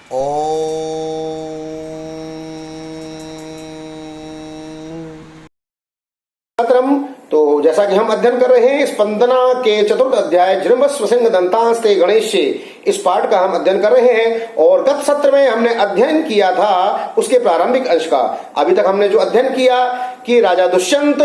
तो जैसा कि हम अध्ययन कर रहे हैं स्पंदना के चतुर्थ अध्याय जृंभस्व सिंह दंतास्ते गणेश, इस पाठ का हम अध्ययन कर रहे हैं। और गत सत्र में हमने अध्ययन किया था उसके प्रारंभिक अंश का। अभी तक हमने जो अध्ययन किया कि राजा दुष्यंत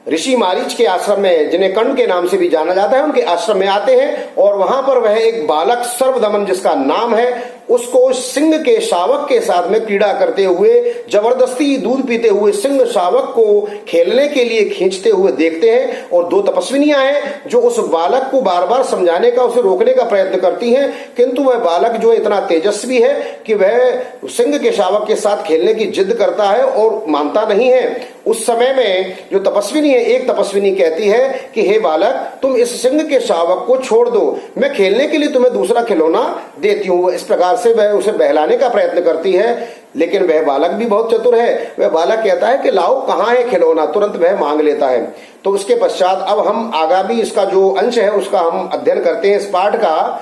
ऋषि मारीच के आश्रम में, जिन्हें कर्ण के नाम से भी जाना जाता है, उनके आश्रम में आते हैं और वहां पर वह एक बालक सर्वदमन जिसका नाम है, उसको सिंह के शावक के साथ में क्रीड़ा करते हुए, जबरदस्ती दूध पीते हुए सिंह शावक को खेलने के लिए खींचते हुए देखते हैं। और दो तपस्विनियां हैं जो उस बालक को बार बार समझाने का, उसे रोकने का प्रयत्न करती हैं, किंतु वह बालक जो इतना तेजस्वी है कि वह सिंह के शावक के साथ खेलने की जिद करता है और मानता नहीं है। उस समय में जो तपस्विनी है, एक तपस्विनी कहती है कि हे बालक, तुम इस सिंह के शावक को छोड़ दो, मैं खेलने के लिए तुम्हें दूसरा खिलौना देती हूँ। इस प्रकार से वह उसे बहलाने का प्रयत्न करती है, लेकिन वह बालक भी बहुत चतुर है। वह बालक कहता है कि लाओ, कहाँ है खिलौना, तुरंत वह मांग लेता है। तो उसके पश्चात अब हम आगामी इसका जो अंश है उसका हम अध्ययन करते हैं इस पाठ का।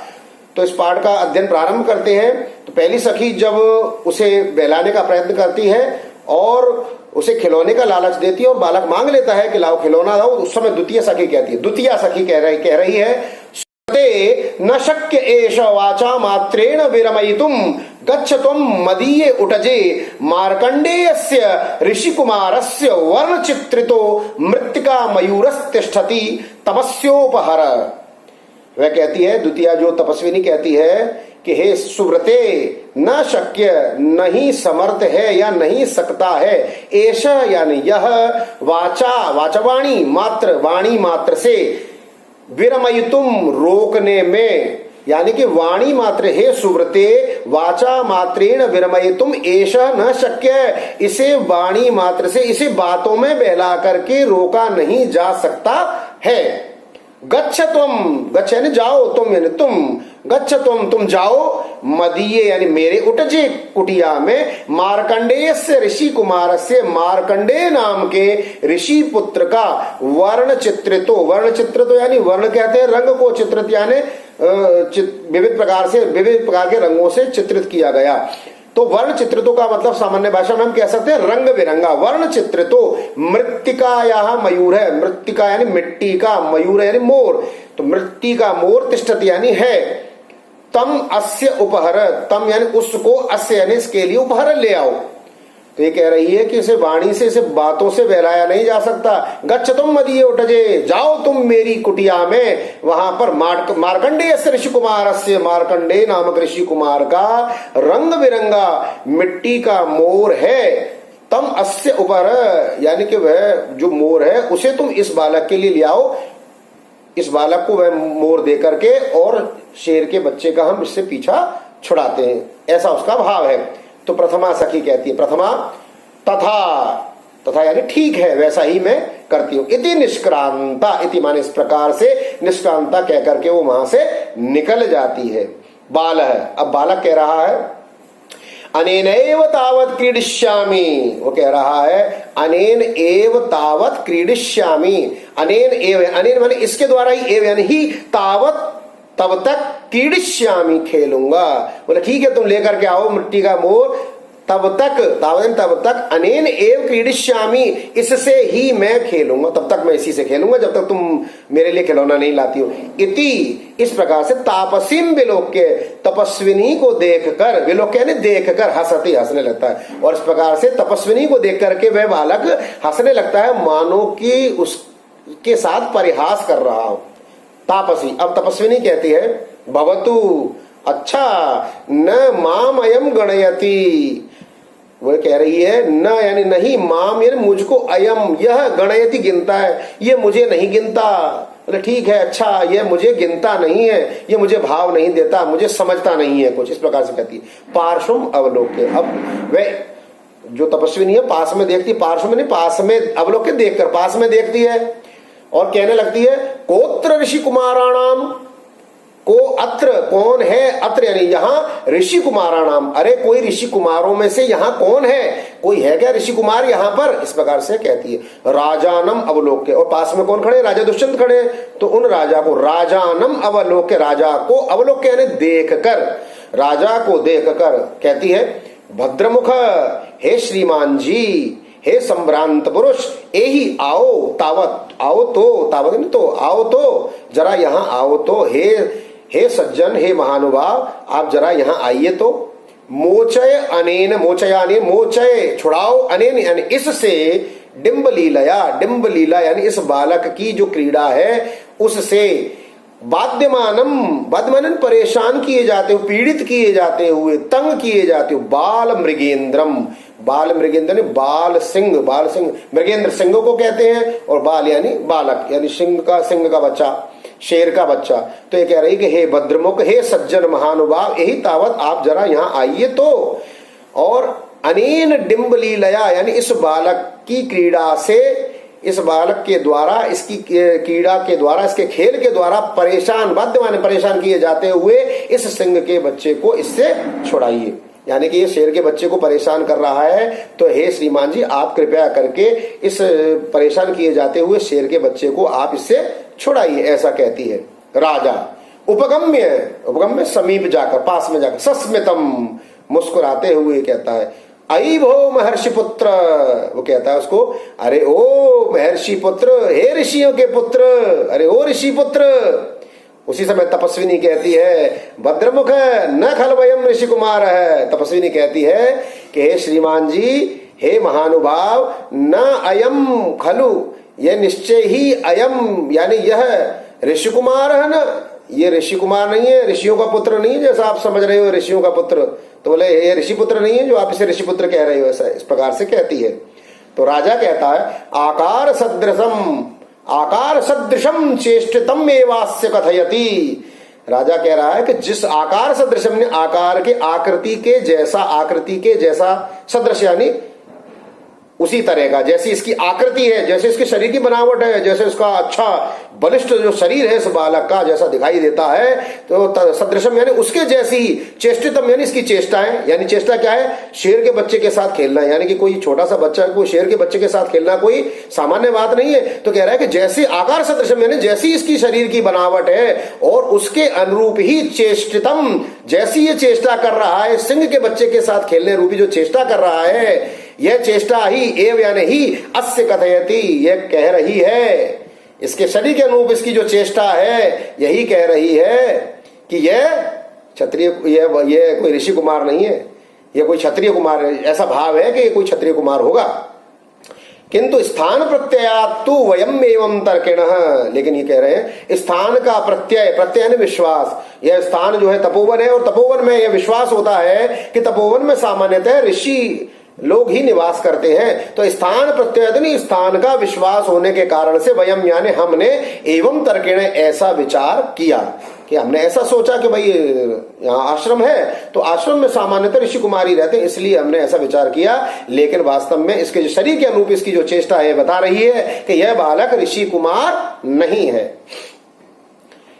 तो इस पाठ का अध्ययन प्रारंभ करते हैं। तो पहली सखी जब उसे बहलाने का प्रयत्न करती है और उसे खिलौने का लालच देती है और बालक मांग लेता है कि लाओ खिलौना लाओ, उस समय द्वितीय सखी कहती है, द्वितीय सखी कह रही है न शक्य एष वाचा मात्रेण विरमयितुम गच्छत्वं मदीये उटजे मार्कंडेयस्य ऋषिकुमारस्य वर्णचित्रितो मृत्तिका मयूरस्तिष्ठति तमस्योपहर। वह कहती है, द्वितीय जो तपस्विनी कहती है कि हे सुव्रते, न शक्य, नहीं समर्थ है या नहीं सकता है, एष यानी यह, वाचा वाचवाणी मात्र, वाणी मात्र से, विरमयितुम रोकने में, यानी कि वाणी मात्र, हे सुव्रते वाचा मात्रेण विरमयितुम एष न शक्य, इसे वाणी मात्र से, इसे बातों में बहला करके रोका नहीं जा सकता है। गच्छ तुम, गच्छ यानी जाओ, तुम यानी तुम, गच्छ तुम जाओ, मदीये यानी मेरे, उटजे कुटिया में, मार्कंडेय से ऋषि कुमार से, मार्कंडेय नाम के ऋषि पुत्र का वर्ण चित्रितो, वर्ण चित्रितो यानी वर्ण कहते हैं रंग को, चित्रित यानी विविध प्रकार के रंगों से चित्रित किया गया। तो वर्ण चित्रितों का मतलब सामान्य भाषा में हम कह सकते हैं रंग बिरंगा। वर्ण चित्रितो मृत्तिका यहाँ मयूर है, मृत्तिका यानी मिट्टी का, मयूर यानी मोर, तो मृत्तिका मोर, तिष्ठति यानी है, तम अस्य उपहर, तम यानी उसको, अस्य यानी इसके लिए, उपहर ले आओ। तो ये कह रही है कि इसे वाणी से, इसे बातों से बहलाया नहीं जा सकता। गच्छ तुम मदीये उटजे, जाओ तुम मेरी कुटिया में, वहां पर मार्कंडेय ऋषि कुमार से, मार्कंडेय नामक ऋषि कुमार का रंग बिरंगा मिट्टी का मोर है। तम अस्य ऊपर यानी कि वह जो मोर है उसे तुम इस बालक के लिए ले आओ, इस बालक को वह मोर दे करके, और शेर के बच्चे का हम इससे पीछा छुड़ाते हैं, ऐसा उसका भाव है। तो प्रथमा सखी कहती है, प्रथमा तथा, तथा यानी ठीक है, वैसा ही मैं करती हूं। इति निष्क्रांता, इति माने इस प्रकार से, निष्क्रांता कह करके वो वहां से निकल जाती है। बाल है, अब बालक कह रहा है अनेन एव तावत क्रीडिष्यामि, वो कह रहा है अनेन एव तावत क्रीडिष्यामि, अनेन एव, अनेन माने इसके द्वारा ही, एव यानी ही, तावत तब तक, क्रीडिष्यामि खेलूंगा। बोले ठीक है, तुम लेकर के आओ मिट्टी का मोर, तब तक, तावत तब तक, अनेन एव क्रीडिष्यामि, इससे ही मैं खेलूंगा, तब तक मैं इसी से खेलूंगा जब तक तुम मेरे लिए खिलौना नहीं लाती हो। इति, इस प्रकार से, तापसीम विलोक्य, तपस्विनी को देखकर, विलोक्य यानी देखकर, हंसती, हंसने लगता है। और इस प्रकार से तपस्विनी को देख करके वह बालक हंसने लगता है, मानो कि उसके साथ परिहास कर रहा हो। तापसी, अब तपस्विनी कहती है भवतु, अच्छा, न माम अयम गणयति, वह कह रही है न यानी नहीं, माम यानी मुझको, अयम यह, गणयति गिनता है, ये मुझे नहीं गिनता। बोले ठीक है, अच्छा, यह मुझे गिनता नहीं है, ये मुझे भाव नहीं देता, मुझे समझता नहीं है कुछ, इस प्रकार से कहती है। पार्श्वम अवलोक्य, अब वह जो तपस्विनी है पास में देखती, पार्श्व में नहीं, पास में, अवलोक्य देखकर पास में देखती है और कहने लगती है कोत्र ऋषि कुमाराणाम, को अत्र, कौन है, अत्र यानी यहाँ, ऋषि कुमाराणाम, अरे कोई ऋषि कुमारों में से यहाँ कौन है, कोई है क्या ऋषि कुमार यहाँ पर, इस प्रकार से कहती है। राजानम अवलोक्य, और पास में कौन खड़े, राजा दुष्यंत खड़े, तो उन राजा को, राजानम अवलोक्य, राजा को, अवलोक्य यानी देख कर, राजा को देखकर कहती है, भद्रमुख, हे श्रीमान जी, हे संभ्रांत पुरुष, एही आओ तावत, आओ तो, तावत नहीं तो, आओ तो, जरा यहाँ आओ तो, हे सज्जन, हे महानुभाव, आप जरा यहाँ आइए तो। मोचय अनेन, मोचयानि, मोचय छुड़ाओ, अनेन यानी इससे, डिम्ब लीलया, डिम्ब लीला यानी इस बालक की जो क्रीड़ा है उससे, बाध्यमानम, बाध्यमानन परेशान किए जाते हुए, पीड़ित किए जाते हुए, तंग किए जाते हुए, बाल मृगेंद्रम, बाल मृगेंद्र बाल सिंह, बाल सिंह, मृगेंद्र सिंह को कहते हैं, और बाल यानी बालक, यानी सिंह का बच्चा, शेर का बच्चा। तो ये कह रही कि हे भद्रमुख, हे सज्जन महानुभाव, यही तावत आप जरा यहाँ आइए तो। और अनेन डिम्ब लीलया यानी इस बालक की क्रीड़ा से, इस बालक के द्वारा, इसकी क्रीड़ा के द्वारा, इसके खेल के द्वारा परेशान, बाध्यमान परेशान किए जाते हुए इस सिंह के बच्चे को इससे छुड़ाइए। यानी कि ये शेर के बच्चे को परेशान कर रहा है, तो हे श्रीमान जी, आप कृपया करके इस परेशान किए जाते हुए शेर के बच्चे को आप इससे छुड़ाइए, ऐसा कहती है। राजा उपगम्य समीप जाकर, पास में जाकर, सस्मितम मुस्कुराते हुए कहता है, आई भो महर्षि पुत्र, वो कहता है उसको, अरे ओ महर्षि पुत्र, हे ऋषियों के पुत्र, अरे ओ ऋषि पुत्र। उसी समय तपस्विनी कहती है, भद्रमुख न खल वयम ऋषि कुमार है। तपस्विनी कहती है कि हे श्रीमान जी, हे महानुभाव, न अयम खलु, यह निश्चय ही, अयम यानी यह ऋषि कुमार है ना, ये ऋषि कुमार नहीं है, ऋषियों का पुत्र नहीं है जैसा आप समझ रहे हो ऋषियों का पुत्र। तो बोले ये ऋषि पुत्र नहीं है जो आप इसे ऋषि पुत्र कह रहे हो, ऐसा इस प्रकार से कहती है। तो राजा कहता है, आकार सदृशम चेष्टितम एवास्य कथयति। राजा कह रहा है कि जिस आकार सदृशम ने, आकार के, आकृति के जैसा सदृश यानी उसी तरह का, जैसी इसकी आकृति है, जैसे इसके शरीर की बनावट है, जैसे उसका अच्छा बलिष्ठ जो शरीर है इस बालक का जैसा दिखाई देता है, तो सदृशम यानी उसके जैसी ही, चेष्टितम यानी इसकी चेष्टाएं, यानी चेष्टा क्या है, शेर के बच्चे के साथ खेलना, यानी कि कोई छोटा सा बच्चा को शेर के बच्चे के साथ खेलना कोई सामान्य बात नहीं है। तो कह रहा है कि जैसी आकार सदृशम यानी जैसी इसकी शरीर की बनावट है और उसके अनुरूप ही चेष्टितम, जैसी ये चेष्टा कर रहा है, सिंह के बच्चे के साथ खेलने रूपी जो चेष्टा कर रहा है, यह चेष्टा ही एव यानी ही अस्य कथयति, यह कह रही है, इसके शरीर के अनुरूप इसकी जो चेष्टा है यही कह रही है कि यह क्षत्रिय, यह कोई ऋषि कुमार नहीं है, यह कोई क्षत्रिय कुमार है। ऐसा भाव है कि यह कोई क्षत्रिय कुमार होगा। किंतु स्थान प्रत्ययात तु वयम एवं तर्किणः, लेकिन ये कह रहे हैं स्थान का प्रत्यय, प्रत्यय यानी विश्वास, यह स्थान जो है तपोवन है, और तपोवन में यह विश्वास होता है कि तपोवन में सामान्यतः ऋषि लोग ही निवास करते हैं। तो स्थान प्रत्यय स्थान का विश्वास होने के कारण से वयम यानी हमने, एवं तर्किण ऐसा विचार किया, कि हमने ऐसा सोचा कि भाई यहाँ आश्रम है तो आश्रम में सामान्यतः ऋषि कुमार ही रहते हैं, इसलिए हमने ऐसा विचार किया। लेकिन वास्तव में इसके जो शरीर के अनुरूप इसकी जो चेष्टा है बता रही है कि यह बालक ऋषि कुमार नहीं है।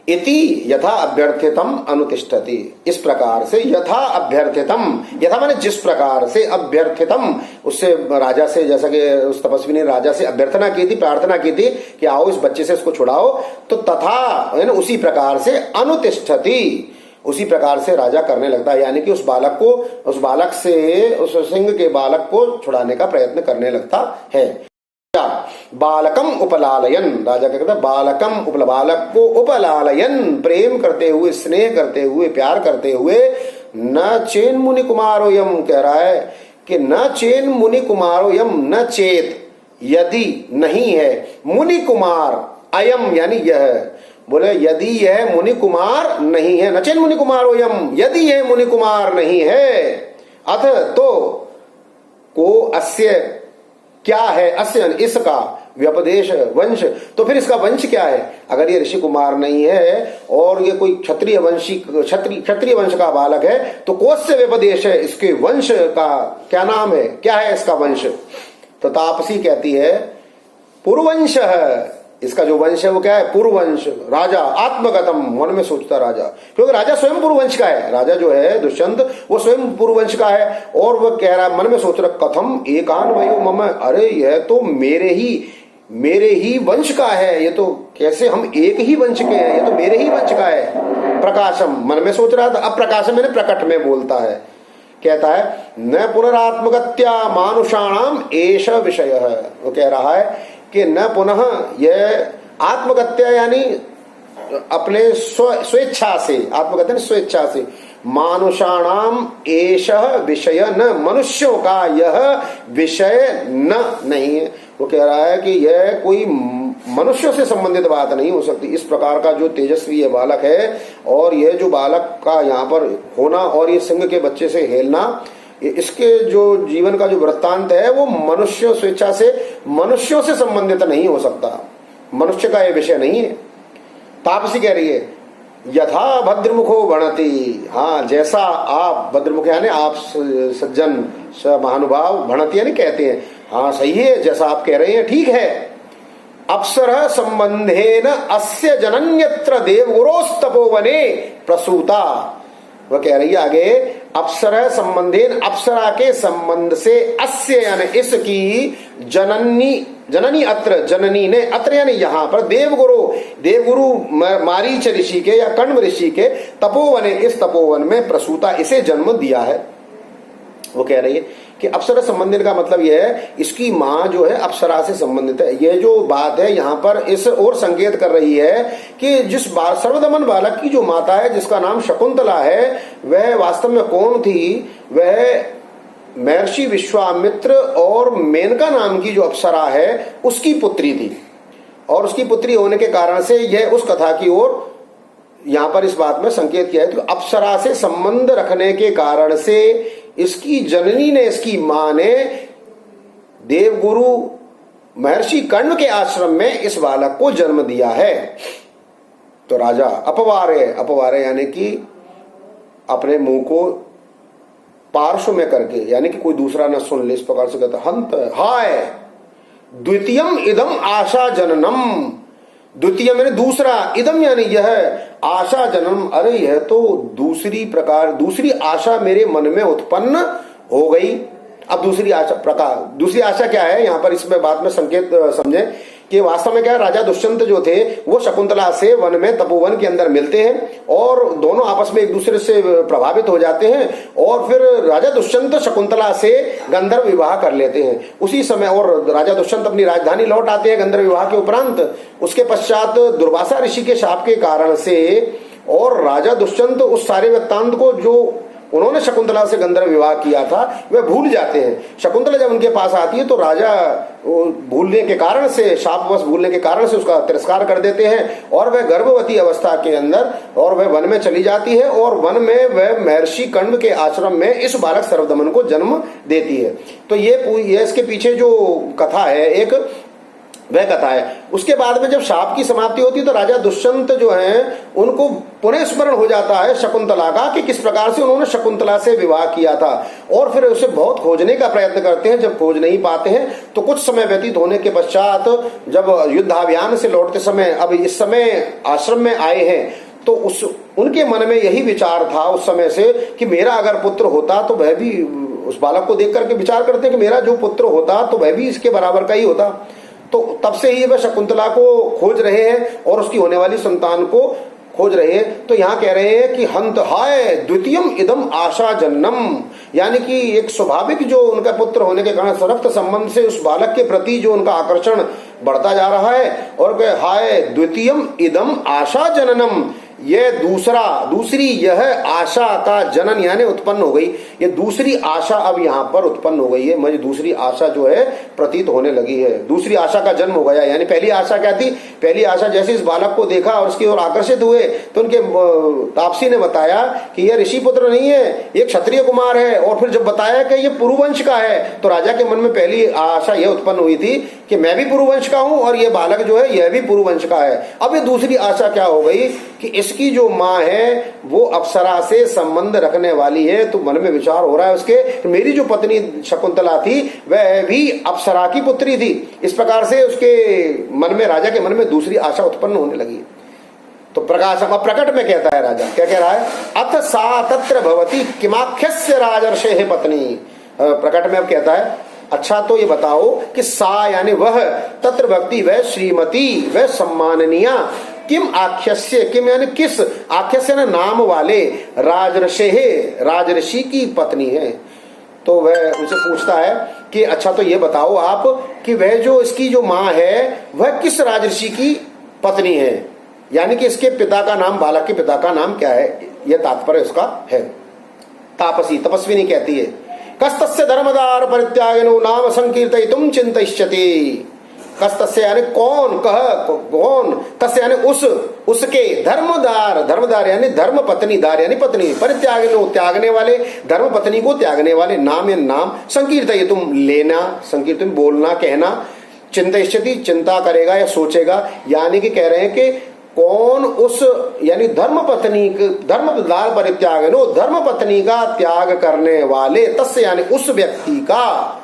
इति यथा अभ्यर्थितम अनुतिष्ठति, इस प्रकार से यथा अभ्यर्थितम, यथा माने जिस प्रकार से, अभ्यर्थितम उससे राजा से, जैसा कि उस तपस्वी ने राजा से अभ्यर्थना की थी, प्रार्थना की थी कि आओ इस बच्चे से इसको छुड़ाओ, तो तथा यानी उसी प्रकार से, अनुतिष्ठति उसी प्रकार से राजा करने लगता है, यानी कि उस बालक को, उस बालक से, उस सिंह के बालक को छुड़ाने का प्रयत्न करने लगता है। बालकम उपलालयन, राजा क्या कहता है, बालकम बालक को उपलालयन, प्रेम करते हुए, स्नेह करते हुए, प्यार करते हुए, न चेन मुनि कुमारो यम, कह रहा है कि न चेन मुनि कुमारो यम, न चेत यदि नहीं है, मुनि कुमार अयम यानी यह, बोले यदि यह मुनि कुमार नहीं है, न चेन मुनि कुमारो यम, यदि यह मुनि कुमार नहीं है, अथ तो को अस्य क्या है, अस्य इसका व्यपदेश वंश, तो फिर इसका वंश क्या है। अगर ये ऋषि कुमार नहीं है और ये कोई क्षत्रिय वंशी, क्षत्रिय वंश का बालक है, तो कोस्य व्यपदेश है, इसके वंश का क्या नाम है, क्या है इसका वंश। तो तापसी कहती है पुरुवंश है, इसका जो वंश है वो क्या है, पुरुवंश। राजा आत्मगतम, मन में सोचता राजा, क्योंकि राजा स्वयं पुरुवंश का है, राजा जो है दुष्यंत वो स्वयं पुरुवंश का है, और वह कह रहा है, मन में सोच रहा, कथम एकान वयो मम, अरे यह तो मेरे ही वंश का है, ये तो कैसे हम एक ही वंश के हैं, ये तो मेरे ही वंश का है। प्रकाशम, मन में सोच रहा था, अब प्रकाशम मैंने प्रकट में बोलता है, कहता है न पुनरात्मगत्या मानुषाणाम एष विषय है। वो कह रहा है कि न पुनः यह आत्मगत्या यानी अपने स्वेच्छा से, आत्मगत्या स्वेच्छा से, मानुषाणाम एष विषय न, मनुष्यों का यह विषय न नहीं है। वो कह रहा है कि यह कोई मनुष्यों से संबंधित बात नहीं हो सकती। इस प्रकार का जो तेजस्वी ये बालक है और यह जो बालक का यहाँ पर होना और ये सिंह के बच्चे से हेलना, इसके जो जीवन का जो वृत्तांत है वो मनुष्य स्वेच्छा से, मनुष्यों से संबंधित नहीं हो सकता, मनुष्य का यह विषय नहीं है। तापसी कह रही है यथा भद्रमुखो भणति, हाँ जैसा आप भद्रमुख यानी आप सज्जन महानुभाव, भणति यानी कहते हैं, हाँ सही है जैसा आप कह रहे हैं ठीक है। अप्सर संबंधेन अस्य जनन्यत्र देवगुरोस्तपोवने प्रसूता। वह कह रही है आगे, अप्सर संबंधेन, अप्सरा के संबंध से, अस्य यानी इसकी, जननी, जननी अत्र, जननी ने, अत्र यानी यहाँ पर, देवगुरु मारीच ऋषि के या कण्व ऋषि के तपोवने, इस तपोवन में प्रसूता, इसे जन्म दिया है। वो कह रही है कि अप्सरा संबंधित का मतलब यह है इसकी माँ जो है अप्सरा से संबंधित है। ये जो बात है यहाँ पर इस और संकेत कर रही है कि जिस सर्वदमन बालक की जो माता है जिसका नाम शकुंतला है, वह वास्तव में कौन थी? वह महर्षि विश्वामित्र और मेनका नाम की जो अप्सरा है उसकी पुत्री थी, और उसकी पुत्री होने के कारण से यह उस कथा की ओर यहाँ पर इस बात में संकेत किया है। तो अप्सरा से संबंध रखने के कारण से इसकी जननी ने, इसकी मां ने देवगुरु महर्षि कर्ण के आश्रम में इस बालक को जन्म दिया है। तो राजा अपवारे, अपवारे यानी कि अपने मुंह को पार्श्व में करके, यानी कि कोई दूसरा न सुन ले, इस प्रकार से कहता हंत हाय द्वितीयम इदम आशा जननम, द्वितीय मैंने दूसरा, इदम यानी यह, आशा जन्म, अरे यह तो दूसरी प्रकार, दूसरी आशा मेरे मन में उत्पन्न हो गई। अब दूसरी आशा प्रकार, दूसरी आशा क्या है यहाँ पर इसमें बात में संकेत समझे कि वास्तव में क्या है, राजा दुष्यंत जो थे वो शकुंतला से वन में तपोवन के अंदर मिलते हैं और दोनों आपस में एक दूसरे से प्रभावित हो जाते हैं, और फिर राजा दुष्यंत शकुंतला से गंधर्व विवाह कर लेते हैं उसी समय, और राजा दुष्यंत अपनी राजधानी लौट आते हैं गंधर्व विवाह के उपरांत। उसके पश्चात दुर्वासा ऋषि के शाप के कारण से, और राजा दुष्यंत उस सारे वृत्तांत को जो उन्होंने शकुंतला से गंधर्व विवाह किया था वह भूल जाते हैं। शकुंतला जब उनके पास आती है तो राजा भूलने के कारण से, शापवश भूलने के कारण से उसका तिरस्कार कर देते हैं, और वह गर्भवती अवस्था के अंदर और वह वन में चली जाती है, और वन में वह महर्षि कण्व के आश्रम में इस बालक सर्वदमन को जन्म देती है। तो ये इसके पीछे जो कथा है एक वह कथा है। उसके बाद में जब शाप की समाप्ति होती है तो राजा दुष्यंत जो हैं उनको पुनः स्मरण हो जाता है शकुंतला का कि किस प्रकार से उन्होंने शकुंतला से विवाह किया था, और फिर उसे बहुत खोजने का प्रयत्न करते हैं। जब खोज नहीं पाते हैं तो कुछ समय व्यतीत होने के पश्चात जब युद्धाभियान से लौटते समय, अब इस समय आश्रम में आए हैं, तो उनके मन में यही विचार था उस समय से कि मेरा अगर पुत्र होता तो वह भी, उस बालक को देख करके विचार करते कि मेरा जो पुत्र होता तो वह भी इसके बराबर का ही होता। तो तब से ही वह शकुंतला को खोज रहे हैं और उसकी होने वाली संतान को खोज रहे हैं। तो यहाँ कह रहे हैं कि हंत हाय द्वितीयम इदम आशा जन्नम, यानी कि एक स्वाभाविक जो उनका पुत्र होने के कारण रक्त संबंध से उस बालक के प्रति जो उनका आकर्षण बढ़ता जा रहा है, और हाय द्वितीयम इदम आशा जननम, यह दूसरी यह आशा का जनन यानी उत्पन्न हो गई। ये दूसरी आशा अब यहाँ पर उत्पन्न हो गई है, मुझे दूसरी आशा जो है प्रतीत होने लगी है, दूसरी आशा का जन्म हो गया। यानी पहली आशा क्या थी? पहली आशा जैसे इस बालक को देखा और उसकी ओर आकर्षित हुए तो उनके तापसी ने बताया कि यह ऋषि पुत्र नहीं है, ये क्षत्रिय कुमार है, और फिर जब बताया कि ये पुरुवंश का है तो राजा के मन में पहली आशा यह उत्पन्न हुई थी कि मैं भी पुरुवंश का हूं और ये बालक जो है यह भी पुरुवंश का है। अब ये दूसरी आशा क्या हो गई कि इसकी जो माँ है वो अप्सरा से संबंध रखने वाली है। तो मन में विचार हो रहा है उसके, मेरी जो पत्नी शकुंतला थी वह भी अप्सरा की पुत्री थी। इस प्रकार से उसके मन में, राजा के मन में दूसरी आशा उत्पन्न होने लगी। तो प्रकाशम, अब प्रकट में कहता है राजा, क्या कह रहा है? अथ सा तत्र भवती किमाख्यस्य राजर्षे पत्नी। प्रकट में अब कहता है अच्छा तो ये बताओ कि सा यानी वह, तत्र भक्ति वह श्रीमती, वह सम्माननीय, किम आख्यस्य, किम यानी किस, आख्यस्य ना नाम वाले, राजर्षे, राजर्षि की पत्नी है। तो वह उनसे पूछता है कि अच्छा तो ये बताओ आप कि वह जो इसकी जो माँ है वह किस राजर्षि की पत्नी है, यानी कि इसके पिता का नाम, बालक के पिता का नाम क्या है, यह तात्पर्य उसका है। तापसी, तपस्विनी कहती है कस्तस्य धर्मदार परित्यागिनो नाम संकीर्तयितुम चिंतयिष्यति। कस्तस्य यानी कौन, कह कौन, तस्य यानी उसके, धर्मदार, धर्मदार यानी धर्म पत्नी, दार यानी पत्नी, परित्यागिनो त्यागने वाले, धर्म पत्नी को त्यागने वाले, नाम या नाम, संकीर्तयितुम लेना, संकीर्तन बोलना कहना, चिंतयिष्यति चिंता करेगा या सोचेगा, यानी कि कह रहे हैं कि कौन उस, यानी धर्म पत्नी, धर्मदार परित्यागिनो, धर्म पत्नी का त्याग करने वाले, तस्य यानी उस व्यक्ति का,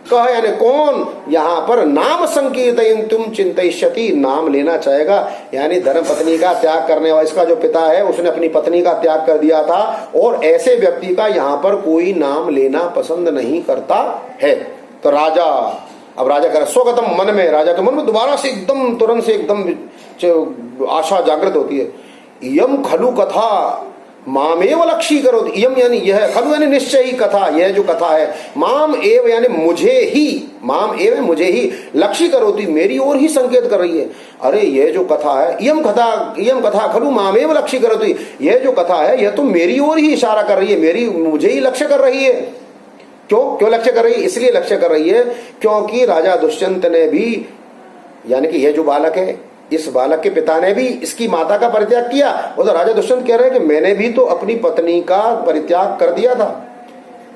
कह यानी कौन, यहां पर नाम संकीर्तयितुम चिंतयिष्यति नाम लेना चाहेगा, यानी धर्म पत्नी का त्याग करने वाला, इसका जो पिता है उसने अपनी पत्नी का त्याग कर दिया था और ऐसे व्यक्ति का यहां पर कोई नाम लेना पसंद नहीं करता है। तो राजा, अब राजा कह रहा स्वगतम, मन में, राजा के मन में दोबारा से एकदम तुरंत से एकदम आशा जागृत होती है। इयम खलु कथा मामेव लक्षी करो, इयम यानी यह, खलु यानी निश्चय ही कथा, यह जो कथा है, माम एव यानी मुझे ही, माम एव मुझे ही, लक्षी करो थी मेरी ओर ही संकेत कर रही है। अरे यह जो कथा है, इयम कथा खलु मामेव लक्षी करो थी, यह जो कथा है यह तो मेरी ओर ही इशारा कर रही है, मेरी, मुझे ही लक्ष्य कर रही है। क्यों लक्ष्य कर रही है? इसलिए लक्ष्य कर रही है क्योंकि राजा दुष्यंत ने भी, यानी कि यह जो बालक है, इस बालक के पिता ने भी इसकी माता का परित्याग किया। वो तो राजा दुष्यंत कह रहे हैं कि मैंने भी तो अपनी पत्नी का परित्याग कर दिया था,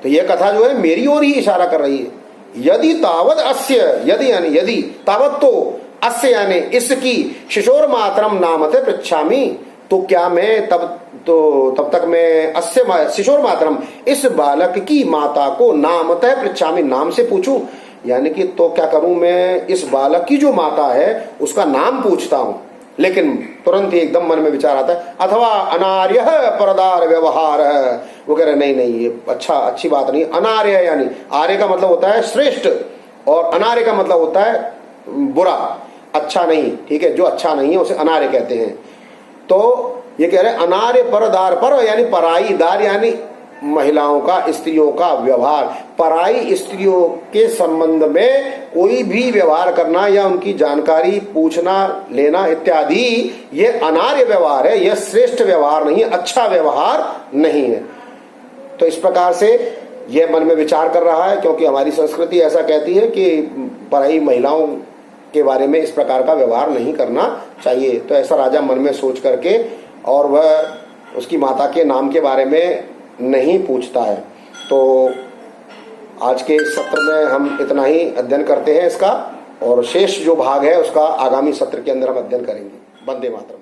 तो यह कथा जो है मेरी ओर ही इशारा कर रही है। यदि तावत अस्य, यदि यानी यदि, तावत तो, अस्य यानी इसकी, शिशोर मातरम नामते पृच्छामि, तो क्या मैं तब तक मैं अस्य शिशोर मातरम, इस बालक की माता को नामतः पृच्छामि नाम से पूछूं, यानी कि तो क्या करूं मैं इस बालक की जो माता है उसका नाम पूछता हूं। लेकिन तुरंत ही एकदम मन में विचार आता है, अथवा अनार्य परदार व्यवहार, वो कह रहे नहीं ये अच्छी बात नहीं। अनार्य यानी, आर्य का मतलब होता है श्रेष्ठ और अनार्य का मतलब होता है बुरा, अच्छा नहीं, ठीक है, जो अच्छा नहीं है उसे अनार्य कहते हैं। तो ये कह रहे हैं अनार्य परदार, पर यानी पराई, दार यानी महिलाओं का, स्त्रियों का व्यवहार, पराई स्त्रियों के संबंध में कोई भी व्यवहार करना या उनकी जानकारी पूछना लेना इत्यादि, ये अनार्य व्यवहार है, यह श्रेष्ठ व्यवहार नहीं है, अच्छा व्यवहार नहीं है। तो इस प्रकार से यह मन में विचार कर रहा है, क्योंकि हमारी संस्कृति ऐसा कहती है कि पराई महिलाओं के बारे में इस प्रकार का व्यवहार नहीं करना चाहिए। तो ऐसा राजा मन में सोच करके, और वह उसकी माता के नाम के बारे में नहीं पूछता है। तो आज के इस सत्र में हम इतना ही अध्ययन करते हैं इसका, और शेष जो भाग है उसका आगामी सत्र के अंदर हम अध्ययन करेंगे। वंदे मातरम।